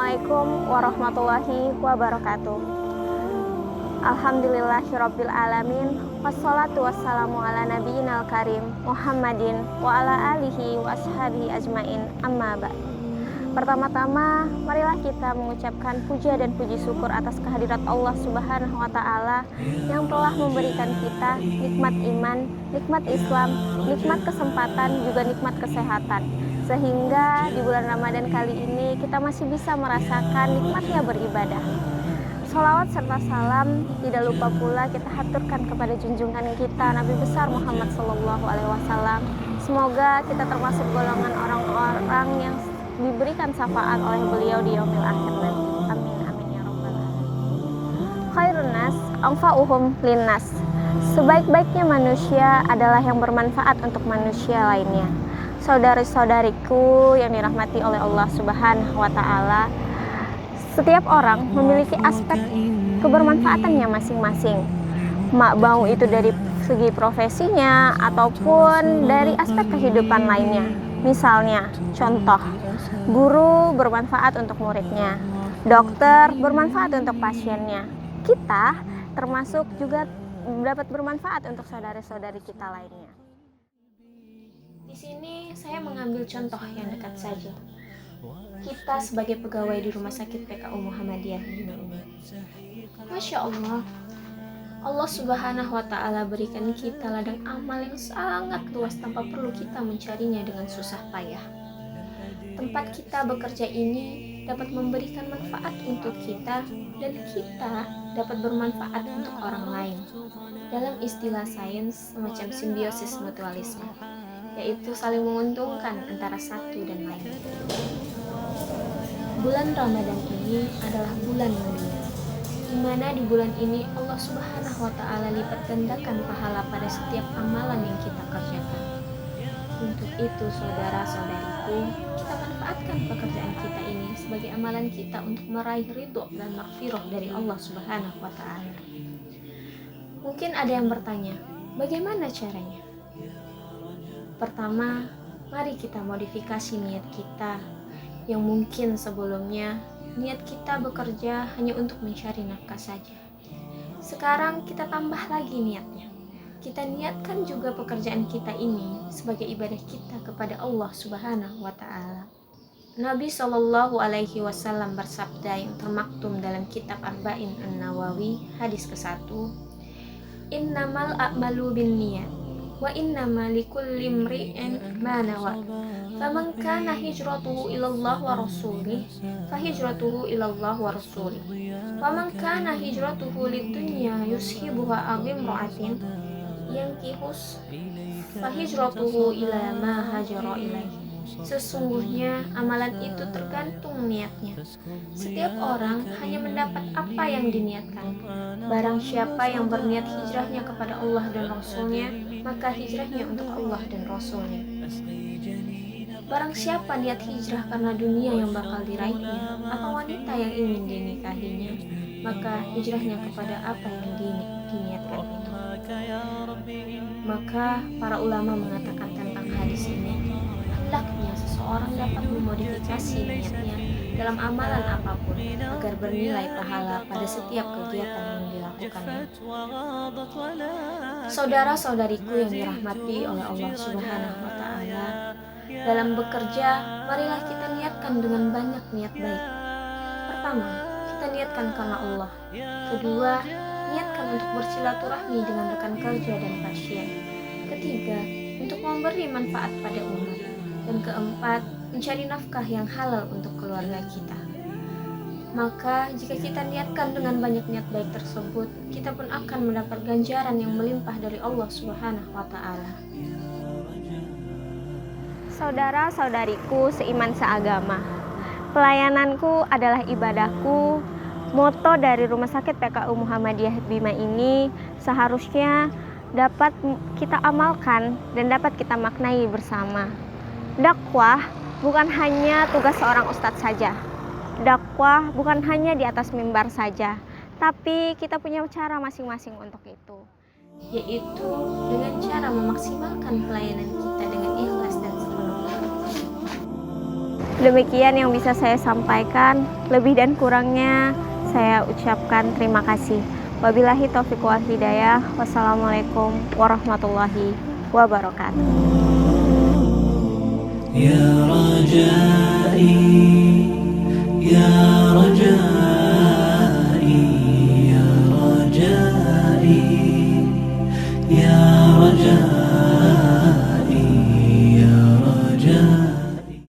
Assalamualaikum warahmatullahi wabarakatuh. Alhamdulillahirabbil alamin. Wassalatu wassalamu ala nabiyinal karim Muhammadin wa ala alihi wa ashabihi ajmain. Amma ba'd. Pertama-tama, marilah kita mengucapkan puja dan puji syukur atas kehadirat Allah Subhanahu wa taala yang telah memberikan kita nikmat iman, nikmat Islam, nikmat kesempatan, juga nikmat kesehatan. Sehingga di bulan Ramadan kali ini kita masih bisa merasakan nikmatnya beribadah. Sholawat serta salam tidak lupa pula kita haturkan kepada junjungan kita Nabi besar Muhammad SAW. Semoga kita termasuk golongan orang-orang yang diberikan syafaat oleh beliau di yaumil akhir nanti. Amin amin ya rabbal alamin. Khairun nas anfa'uhum linnas. Sebaik-baiknya manusia adalah yang bermanfaat untuk manusia lainnya. Saudari-saudariku yang dirahmati oleh Allah Subhanahu wa taala, setiap orang memiliki aspek kebermanfaatannya masing-masing. Mau itu dari segi profesinya ataupun dari aspek kehidupan lainnya. Misalnya, contoh, guru bermanfaat untuk muridnya, dokter bermanfaat untuk pasiennya. Kita termasuk juga dapat bermanfaat untuk saudara-saudari kita lainnya. Di sini saya mengambil contoh yang dekat saja. Kita sebagai pegawai di Rumah Sakit PKU Muhammadiyah Bima ini. Masya Allah, Allah Subhanahu wa taala berikan kita ladang amal yang sangat luas tanpa perlu kita mencarinya dengan susah payah. Tempat kita bekerja ini dapat memberikan manfaat untuk kita dan kita dapat bermanfaat untuk orang lain. Dalam istilah sains semacam simbiosis mutualisme, yaitu saling menguntungkan antara satu dan lain. Bulan Ramadan ini adalah bulan mulia, di mana di bulan ini Allah Subhanahu wa taala lipat gandakan pahala pada setiap amalan yang kita kerjakan. Untuk itu, saudara-saudariku, kita manfaatkan pekerjaan kita ini sebagai amalan kita untuk meraih ridho dan maghfirah dari Allah Subhanahu wa taala. Mungkin ada yang bertanya, bagaimana caranya? Pertama, mari kita modifikasi niat kita yang mungkin sebelumnya niat kita bekerja hanya untuk mencari nafkah saja. Sekarang kita tambah lagi niatnya. Kita niatkan juga pekerjaan kita ini sebagai ibadah kita kepada Allah Subhanahu wa taala. Nabi Shallallahu alaihi wasallam bersabda yang termaktum dalam kitab Arba'in An-Nawawi hadis ke-1, "Innamal a'malu binniyat wa innama likulli imri'in ma nawa. Faman kana hijratuhu ilallah wa rasulih, fa hijratuhu ilallah wa rasulih. Waman kana hijratuhu lidunya yushibuha aw imra'atin yankihus, fa hijratuhu ila ma hajara ilaihi." Sesungguhnya amalan itu tergantung niatnya. Setiap orang hanya mendapat apa yang diniatkan. Barang siapa yang berniat hijrahnya kepada Allah dan Rasulnya, maka hijrahnya untuk Allah dan Rasulnya. Barang siapa niat hijrah karena dunia yang bakal diraihnya atau wanita yang ingin dinikahinya, maka hijrahnya kepada apa yang diniatkan itu. Maka para ulama mengatakan tentang hadis ini, hendaknya seseorang dapat memodifikasi niatnya dalam amalan apapun agar bernilai pahala pada setiap kegiatan yang dilakukannya. Saudara-saudariku yang dirahmati oleh Allah Subhanahu wa taala, dalam bekerja marilah kita niatkan dengan banyak niat baik. Pertama, kita niatkan karena Allah. Kedua, niatkan untuk bersilaturahmi dengan rekan kerja dan pasien. Ketiga, untuk memberi manfaat pada umat. Dan keempat, mencari nafkah yang halal untuk keluarga kita. Maka jika kita niatkan dengan banyak niat baik tersebut, kita pun akan mendapat ganjaran yang melimpah dari Allah Subhanahu wa taala. Saudara-saudariku seiman seagama, pelayananku adalah ibadahku. Moto dari Rumah Sakit PKU Muhammadiyah Bima ini seharusnya dapat kita amalkan dan dapat kita maknai bersama. Dakwah bukan hanya tugas seorang ustadz saja. Dakwah bukan hanya di atas mimbar saja, tapi kita punya cara masing-masing untuk itu, yaitu dengan cara memaksimalkan pelayanan kita dengan ikhlas dan sepenuhnya. Demikian yang bisa saya sampaikan. Lebih dan kurangnya saya ucapkan terima kasih. Wabillahi taufiq wal hidayah. Wassalamualaikum warahmatullahi wabarakatuh. Ya Rajai, Ya Rajai.